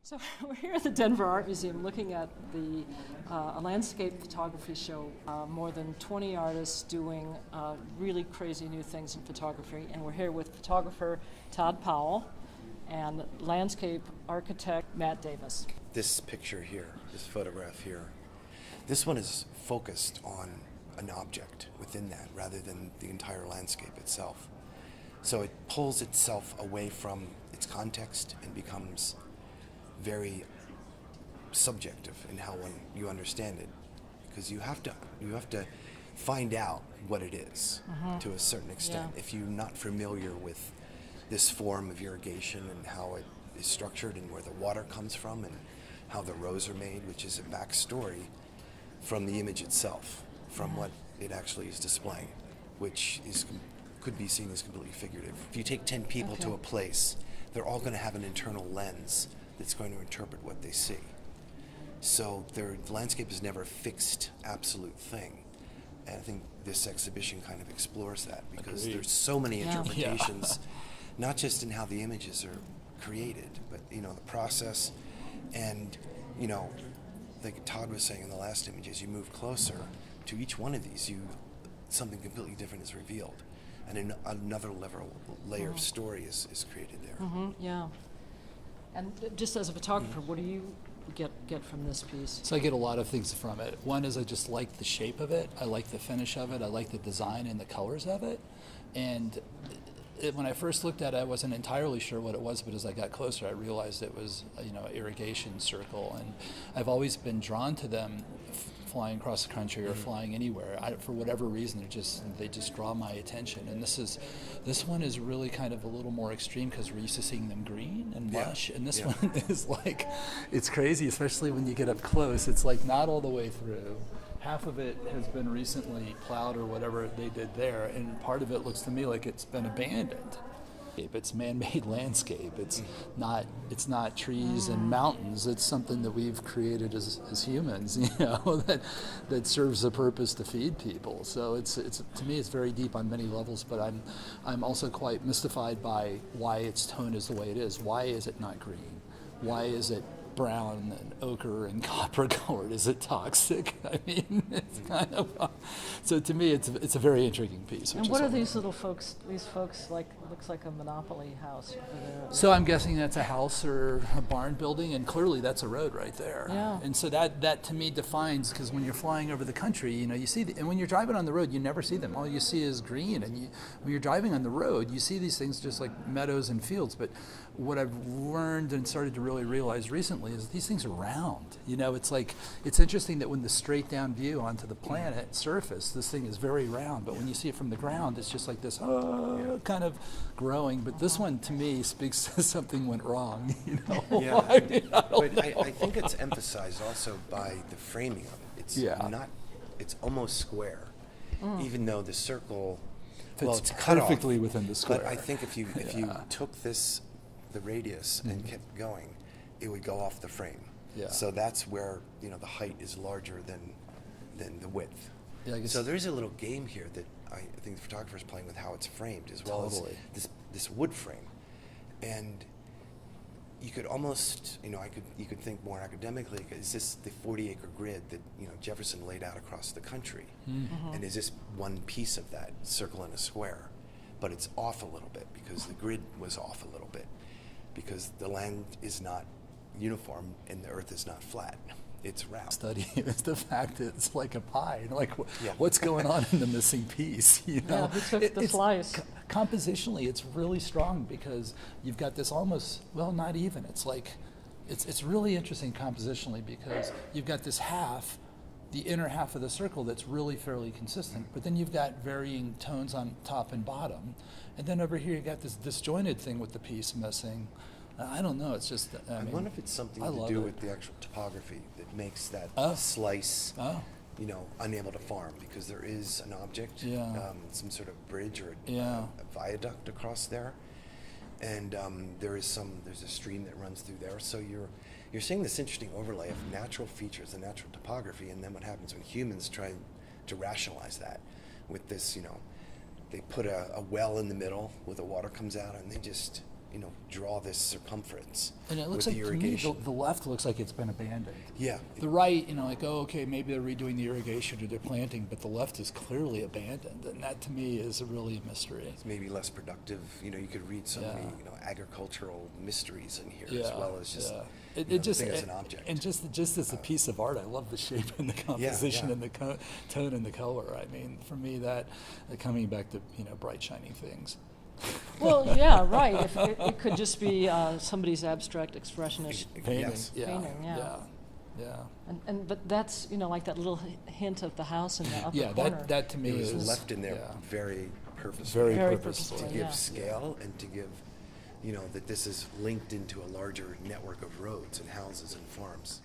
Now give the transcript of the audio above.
So we're here at the Denver Art Museum looking at a landscape photography show. More than 20 artists doing really crazy new things in photography. And we're here with photographer Todd Powell and landscape architect Matt Davis. This picture here, this photograph here, this one is focused on an object within that rather than the entire landscape itself. So it pulls itself away from its context and becomes very subjective in how you understand it, because you have to find out what it is to a certain extent. Yeah. If you're not familiar with this form of irrigation and how it is structured and where the water comes from and how the rows are made, which is a backstory from the image itself, from what it actually is displaying, which could be seen as completely figurative. If you take 10 people to a place, they're all going to have an internal lens that's going to interpret what they see. So the landscape is never a fixed, absolute thing. And I think this exhibition kind of explores that, because there's so many interpretations, not just in how the images are created, but the process. And like Todd was saying in the last image, as you move closer to each one of these, something completely different is revealed, and another layer of story is created there. Yeah. And just as a photographer, what do you get from this piece? So I get a lot of things from it. One is I just like the shape of it. I like the finish of it. I like the design and the colors of it. And when I first looked at it, I wasn't entirely sure what it was, but as I got closer, I realized it was an irrigation circle. And I've always been drawn to them flying across the country or flying anywhere. For whatever reason, they just draw my attention. And this one is really kind of a little more extreme, because we're used to seeing them green and lush, and this one is like, it's crazy, especially when you get up close. It's like not all the way through. Half of it has been recently plowed or whatever they did there, and part of it looks to me like it's been abandoned. It's man-made landscape. It's not trees and mountains. It's something that we've created as humans, that serves a purpose to feed people. So it's to me it's very deep on many levels. But I'm also quite mystified by why its tone is the way it is. Why is it not green? Why is it brown and ochre and copper colored? Is it toxic? I mean, it's kind of so to me it's a very intriguing piece. And what are these little folks? These folks, like, looks like a Monopoly house over there. So I'm guessing that's a house or a barn building, and clearly that's a road right there. Yeah. And so that to me defines, because when you're flying over the country, you see, and when you're driving on the road, you never see them. All you see is green, and when you're driving on the road, you see these things just like meadows and fields. But what I've learned and started to really realize recently is these things are round. It's interesting that when the straight down view onto the planet surface, this thing is very round, but when you see it from the ground, it's just like this kind of growing. But this one to me speaks to something went wrong. Yeah. I think it's emphasized also by the framing of it. It's almost square, even though the circle it's cut perfectly off within the square. But I think if you took the radius and kept going, it would go off the frame. Yeah. So that's where the height is larger than the width. Yeah, I guess. So there is a little game here that I think the photographer is playing with, how it's framed, as well as this wood frame. And you could almost, you could think more academically, is this the 40-acre grid that Jefferson laid out across the country? And is this one piece of that circle and a square? But it's off a little bit, because the grid was off a little bit, because the land is not uniform and the earth is not flat. It's round. Study is the fact that it's like a pie. What's going on in the missing piece? Yeah, who took the slice? Compositionally, it's really strong, because you've got this almost, not even. It's like, it's really interesting compositionally, because you've got this half, the inner half of the circle, that's really fairly consistent, but then you've got varying tones on top and bottom, and then over here you got this disjointed thing with the piece missing. I don't know. It's just. I wonder if it's something to do with the actual topography that makes that slice, unable to farm, because there is an object, some sort of bridge or a viaduct across there, and there's a stream that runs through there. So you're seeing this interesting overlay of natural features and natural topography, and then what happens when humans try to rationalize that with this, they put a well in the middle where the water comes out, and they just draw this circumference And it looks with like, the to me, irrigation. the left looks like it's been abandoned. Yeah. The right, like, oh, okay, maybe they're redoing the irrigation or they're planting, but the left is clearly abandoned. And that, to me, is really a mystery. It's maybe less productive. You could read so many, agricultural mysteries in here as well as just It just, the thing as an object. And just as a piece of art, I love the shape and the composition yeah. and the tone and the color. I mean, for me, that coming back to bright shining things. Well, yeah, right. If it could just be somebody's abstract expressionist Painting, Yes. painting, yeah. But that's like that little hint of the house in the upper Yeah, corner. that to me It was is left in there yeah. very purposefully. Very Very purposeful. to purposeful, give yeah. scale and to give, that this is linked into a larger network of roads and houses and farms.